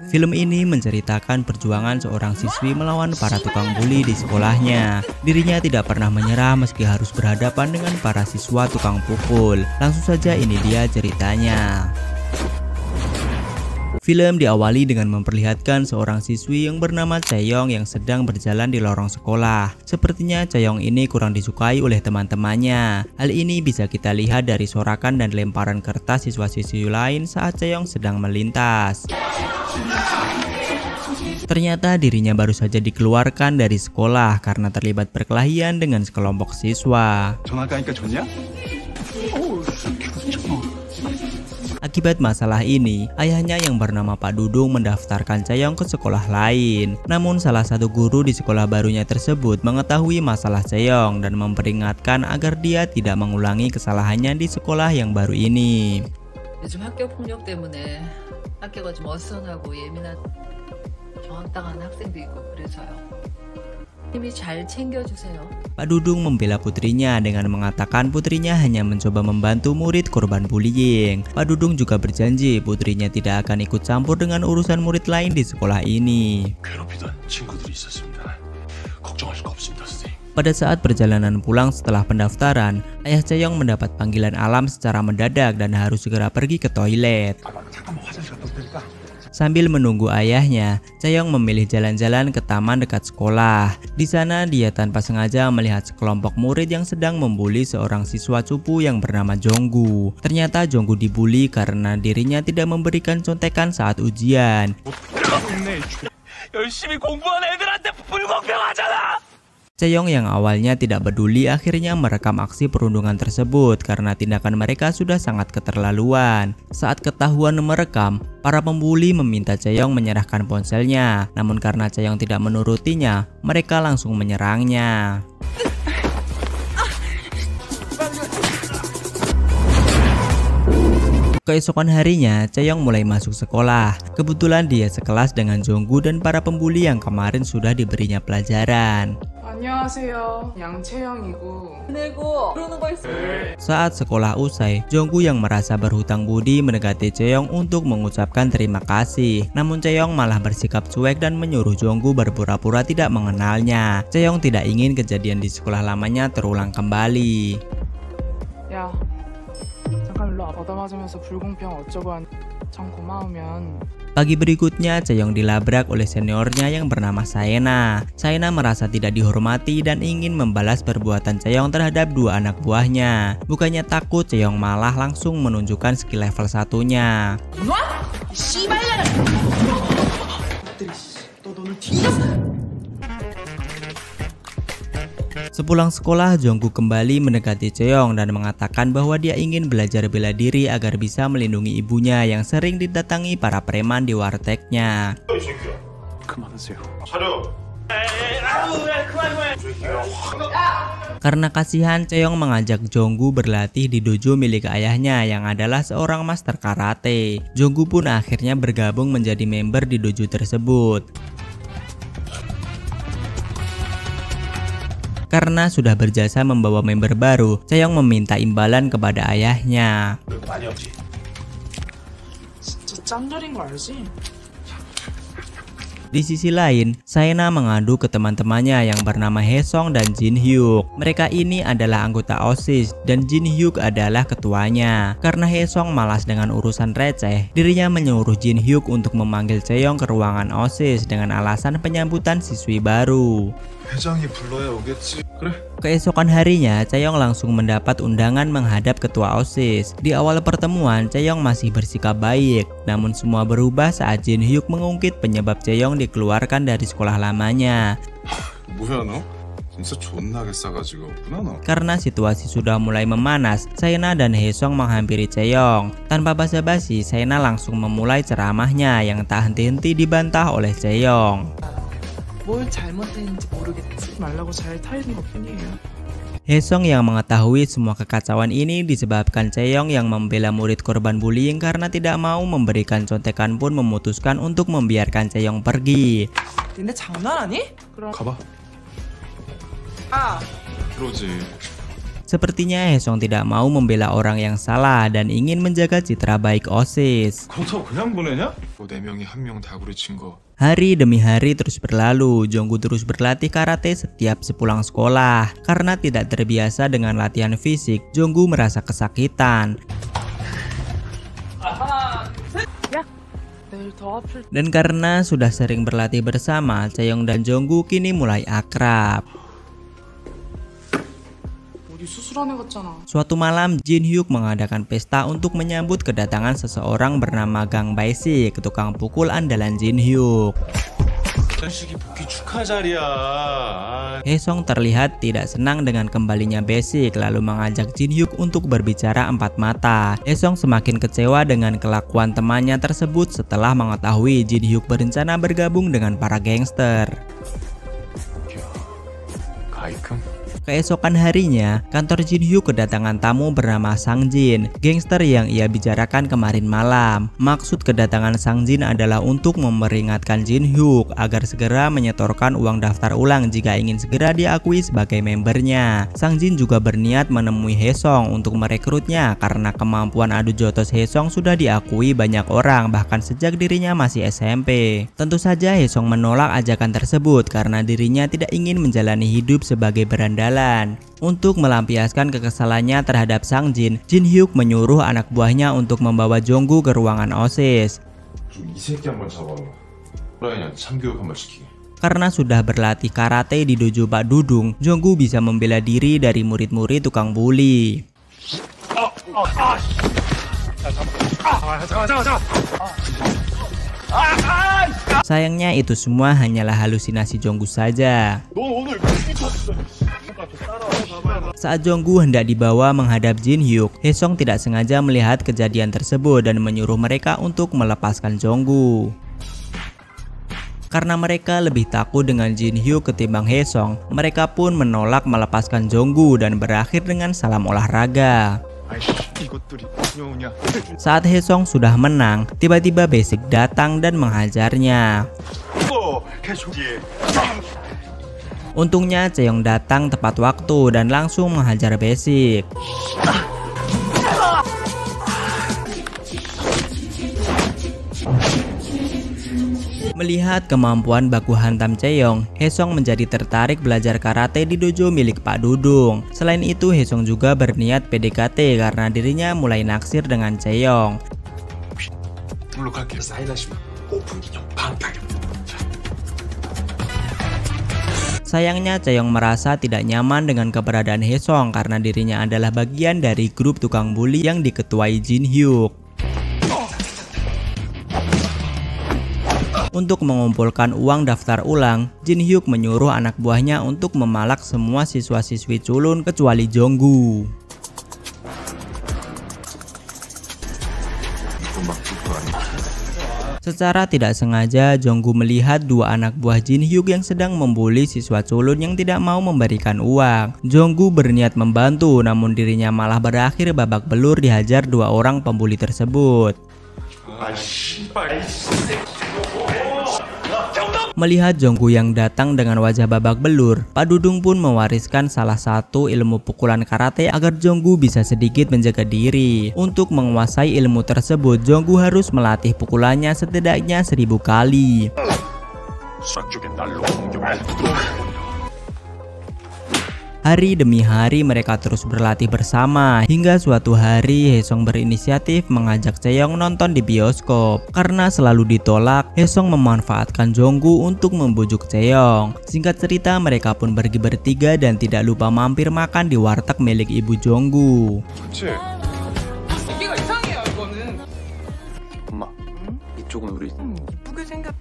Film ini menceritakan perjuangan seorang siswi melawan para tukang bully di sekolahnya. Dirinya tidak pernah menyerah meski harus berhadapan dengan para siswa tukang pukul. Langsung saja ini dia ceritanya. Film diawali dengan memperlihatkan seorang siswi yang bernama Chaeyoung yang sedang berjalan di lorong sekolah. Sepertinya Chaeyoung ini kurang disukai oleh teman-temannya. Hal ini bisa kita lihat dari sorakan dan lemparan kertas siswa-siswi lain saat Chaeyoung sedang melintas. Ternyata dirinya baru saja dikeluarkan dari sekolah karena terlibat perkelahian dengan sekelompok siswa. Akibat masalah ini, ayahnya yang bernama Pak Dudung mendaftarkan Chaeyoung ke sekolah lain. Namun salah satu guru di sekolah barunya tersebut mengetahui masalah Chaeyoung dan memperingatkan agar dia tidak mengulangi kesalahannya di sekolah yang baru ini. 요즘 학교 폭력 때문에 학교가 좀 어수선하고 예민한 경악당하는 학생도 있고 그래서요. 힘이 잘 챙겨주세요. Pak Dudung membela putrinya dengan mengatakan putrinya hanya mencoba membantu murid korban bullying. Pak Dudung juga berjanji putrinya tidak akan ikut campur dengan urusan murid lain di sekolah ini. Pada saat perjalanan pulang setelah pendaftaran, ayah Chaeyoung mendapat panggilan alam secara mendadak dan harus segera pergi ke toilet. Sambil menunggu ayahnya, Chaeyoung memilih jalan-jalan ke taman dekat sekolah. Di sana dia tanpa sengaja melihat sekelompok murid yang sedang membuli seorang siswa cupu yang bernama Jonggu. Ternyata Jonggu dibully karena dirinya tidak memberikan contekan saat ujian. Chaeyoung yang awalnya tidak peduli akhirnya merekam aksi perundungan tersebut karena tindakan mereka sudah sangat keterlaluan. Saat ketahuan merekam, para pembuli meminta Chaeyoung menyerahkan ponselnya. Namun karena Chaeyoung tidak menurutinya, mereka langsung menyerangnya. Keesokan harinya, Chaeyoung mulai masuk sekolah. Kebetulan dia sekelas dengan Jonggu dan para pembuli yang kemarin sudah diberinya pelajaran. 안녕하세요. 양채영이고. 그러는 거 있어. Saat sekolah usai, Jonggu yang merasa berhutang budi mendekati Chaeyoung untuk mengucapkan terima kasih. Namun Chaeyoung malah bersikap cuek dan menyuruh Jonggu berpura-pura tidak mengenalnya. Chaeyoung tidak ingin kejadian di sekolah lamanya terulang kembali. 야, 잠깐 일로 와. 얻어맞으면서 불공평 어쩌고 한. 참 고마우면. Pagi berikutnya, Chaeyoung dilabrak oleh seniornya yang bernama Saena. Saena merasa tidak dihormati dan ingin membalas perbuatan Chaeyoung terhadap dua anak buahnya. Bukannya takut, Chaeyoung malah langsung menunjukkan skill level 1-nya. Sepulang sekolah, Jonggu kembali mendekati Chaeyoung dan mengatakan bahwa dia ingin belajar bela diri agar bisa melindungi ibunya yang sering didatangi para preman di wartegnya. Karena kasihan, Chaeyoung mengajak Jonggu berlatih di dojo milik ayahnya yang adalah seorang master karate. Jonggu pun akhirnya bergabung menjadi member di dojo tersebut. Karena sudah berjasa membawa member baru, Chaeyoung meminta imbalan kepada ayahnya. Di sisi lain, Saena mengadu ke teman-temannya yang bernama Haesung dan Jin Hyuk. Mereka ini adalah anggota OSIS dan Jin Hyuk adalah ketuanya. Karena Haesung malas dengan urusan receh, dirinya menyuruh Jin Hyuk untuk memanggil Chaeyoung ke ruangan OSIS dengan alasan penyambutan siswi baru. Keesokan harinya, Chaeyoung langsung mendapat undangan menghadap ketua OSIS. Di awal pertemuan, Chaeyoung masih bersikap baik, namun semua berubah saat Jin Hyuk mengungkit penyebab Chaeyoung dikeluarkan dari sekolah lamanya. Karena situasi sudah mulai memanas, Saena dan Haesung menghampiri Chaeyoung. Tanpa basa-basi, Saena langsung memulai ceramahnya yang tak henti-henti dibantah oleh Chaeyoung. 뭘 잘못했는지 모르겠지 말라고 잘 타이는 것뿐이에요. Haesung yang mengetahui semua kekacauan ini disebabkan Chaeyoung yang membela murid korban bullying karena tidak mau memberikan contekan pun memutuskan untuk membiarkan Chaeyoung pergi. 니네 장난하니? 그럼 가봐. 아 그러지. Sepertinya Haesung tidak mau membela orang yang salah dan ingin menjaga citra baik OSIS. 그렇다고 그냥 보내냐? 뭐 4명이 1명 다구리 친 거. Hari demi hari terus berlalu, Jonggu terus berlatih karate setiap sepulang sekolah. Karena tidak terbiasa dengan latihan fisik, Jonggu merasa kesakitan. 내일 더 아플 Dan karena sudah sering berlatih bersama, Chaeyoung dan Jonggu kini mulai akrab. 어디 수술한 애 같잖아. Suatu malam, Jin Hyuk mengadakan pesta untuk menyambut kedatangan seseorang bernama Gang Bae-sik, tukang pukul andalan Jin Hyuk. 자식이 복귀 축하 자리야. Haesung terlihat tidak senang dengan kembalinya Bae-sik, lalu mengajak Jin Hyuk untuk berbicara empat mata. Haesung semakin kecewa dengan kelakuan temannya tersebut setelah mengetahui Jin Hyuk berencana bergabung dengan para gangster. 가이금. Keesokan harinya, kantor Jin Hyuk kedatangan tamu bernama Sang Jin, gangster yang ia bicarakan kemarin malam. Maksud kedatangan Sang Jin adalah untuk memperingatkan Jin Hyuk agar segera menyetorkan uang daftar ulang jika ingin segera diakui sebagai membernya. Sang Jin juga berniat menemui Haesung untuk merekrutnya karena kemampuan adu jotos Haesung sudah diakui banyak orang bahkan sejak dirinya masih SMP. Tentu saja Haesung menolak ajakan tersebut karena dirinya tidak ingin menjalani hidup sebagai berandalan. Untuk melampiaskan kekesalannya terhadap Sang Jin, Jin Hyuk menyuruh anak buahnya untuk membawa Jonggu ke ruangan OSIS. 이 새끼 한번 잡아봐. 라인한테 참교육 한번 시키게. Karena sudah berlatih karate di dojo Pak Dudung, Jonggu bisa membela diri dari murid-murid tukang bully. Sayangnya itu semua hanyalah halusinasi Jonggu saja. Saat Jonggu hendak dibawa menghadap Jin Hyuk, Haesung tidak sengaja melihat kejadian tersebut dan menyuruh mereka untuk melepaskan Jonggu. Karena mereka lebih takut dengan Jin Hyuk ketimbang Haesung, mereka pun menolak melepaskan Jonggu dan berakhir dengan salam olahraga. Saat Haesung sudah menang, tiba-tiba Bae-sik datang dan menghajarnya. Untungnya Chaeyoung datang tepat waktu dan langsung menghajar Bae-sik. Melihat kemampuan baku hantam Chaeyoung, Haesung menjadi tertarik belajar karate di dojo milik Pak Dudung. Selain itu, Haesung juga berniat PDKT karena dirinya mulai naksir dengan Chaeyoung. Sayangnya Chaeyoung merasa tidak nyaman dengan keberadaan Haesung karena dirinya adalah bagian dari grup tukang bully yang diketuai Jin Hyuk. Untuk mengumpulkan uang daftar ulang, Jin Hyuk menyuruh anak buahnya untuk memalak semua siswa-siswi culun kecuali Jonggu. Secara tidak sengaja, Jonggu melihat dua anak buah Jin Hyuk yang sedang membuli siswa culun yang tidak mau memberikan uang. Jonggu berniat membantu, namun dirinya malah berakhir babak belur dihajar dua orang pembuli tersebut. Melihat Jonggu yang datang dengan wajah babak belur, Pak Dudung pun mewariskan salah satu ilmu pukulan karate agar Jonggu bisa sedikit menjaga diri. Untuk menguasai ilmu tersebut, Jonggu harus melatih pukulannya setidaknya 1000 kali. Hari demi hari mereka terus berlatih bersama, hingga suatu hari Haesung berinisiatif mengajak Chaeyoung nonton di bioskop. Karena selalu ditolak, Haesung memanfaatkan Jonggu untuk membujuk Chaeyoung. Singkat cerita, mereka pun pergi bertiga dan tidak lupa mampir makan di warteg milik ibu Jonggu.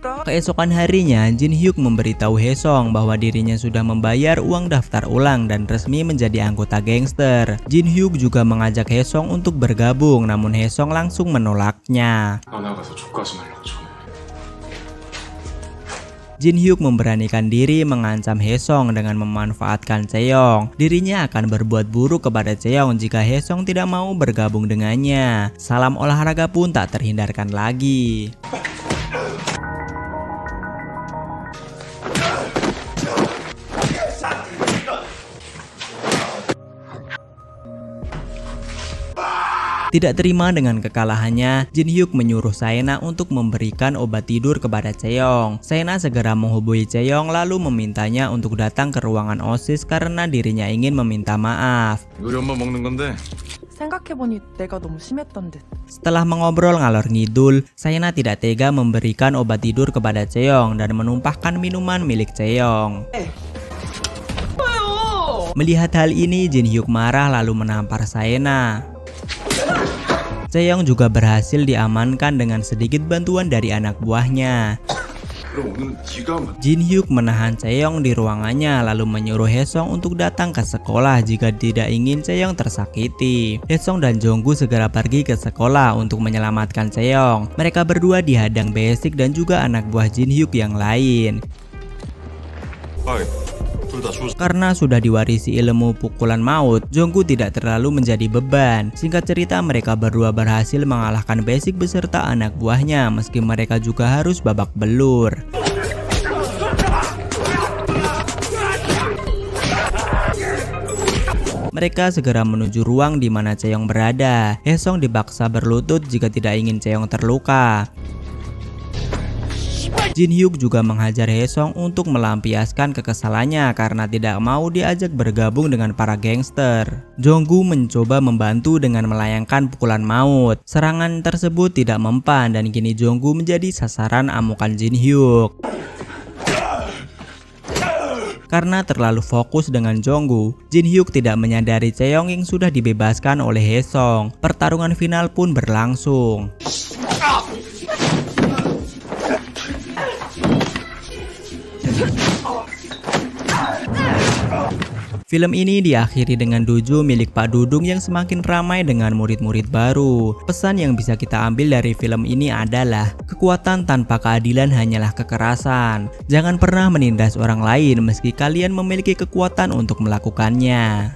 Keesokan harinya, Jin Hyuk memberitahu Haesung bahwa dirinya sudah membayar uang daftar ulang dan resmi menjadi anggota gangster. Jin Hyuk juga mengajak Haesung untuk bergabung, namun Haesung langsung menolaknya. Jin Hyuk memberanikan diri mengancam Haesung dengan memanfaatkan Chaeyoung. Dirinya akan berbuat buruk kepada Chaeyoung jika Haesung tidak mau bergabung dengannya. Salam olahraga pun tak terhindarkan lagi. Tidak terima dengan kekalahannya, Jin Hyuk menyuruh Saena untuk memberikan obat tidur kepada Chaeyoung. Saena segera menghubungi Chaeyoung lalu memintanya untuk datang ke ruangan OSIS karena dirinya ingin meminta maaf. 우리 엄마 먹는 건데. 생각해보니 내가 너무 심했던 듯. Setelah mengobrol ngalor ngidul, Saena tidak tega memberikan obat tidur kepada Chaeyoung dan menumpahkan minuman milik Chaeyoung. Melihat hal ini, Jin Hyuk marah lalu menampar Saena. Chaeyoung juga berhasil diamankan dengan sedikit bantuan dari anak buahnya. 그럼 오늘 네가 Jin Hyuk menahan Chaeyoung di ruangannya lalu menyuruh Haesung untuk datang ke sekolah jika tidak ingin Chaeyoung tersakiti. Haesung dan Jonggu segera pergi ke sekolah untuk menyelamatkan Chaeyoung. Mereka berdua dihadang Baesik dan juga anak buah Jin Hyuk yang lain. Karena sudah diwarisi ilmu pukulan maut, Jonggu tidak terlalu menjadi beban. Singkat cerita, mereka berdua berhasil mengalahkan Baesik beserta anak buahnya meski mereka juga harus babak belur. Mereka segera menuju ruang di mana Chaeyoung berada. Haesung dipaksa berlutut jika tidak ingin Chaeyoung terluka. Jin Hyuk juga menghajar Haesung untuk melampiaskan kekesalannya karena tidak mau diajak bergabung dengan para gangster. Jonggu mencoba membantu dengan melayangkan pukulan maut. Serangan tersebut tidak mempan dan kini Jonggu menjadi sasaran amukan Jin Hyuk. Karena terlalu fokus dengan Jonggu, Jin Hyuk tidak menyadari Chaeyoung yang sudah dibebaskan oleh Haesung. Pertarungan final pun berlangsung. Film ini diakhiri dengan dojo milik Pak Dudung yang semakin ramai dengan murid-murid baru. Pesan yang bisa kita ambil dari film ini adalah kekuatan tanpa keadilan hanyalah kekerasan. Jangan pernah menindas orang lain meski kalian memiliki kekuatan untuk melakukannya.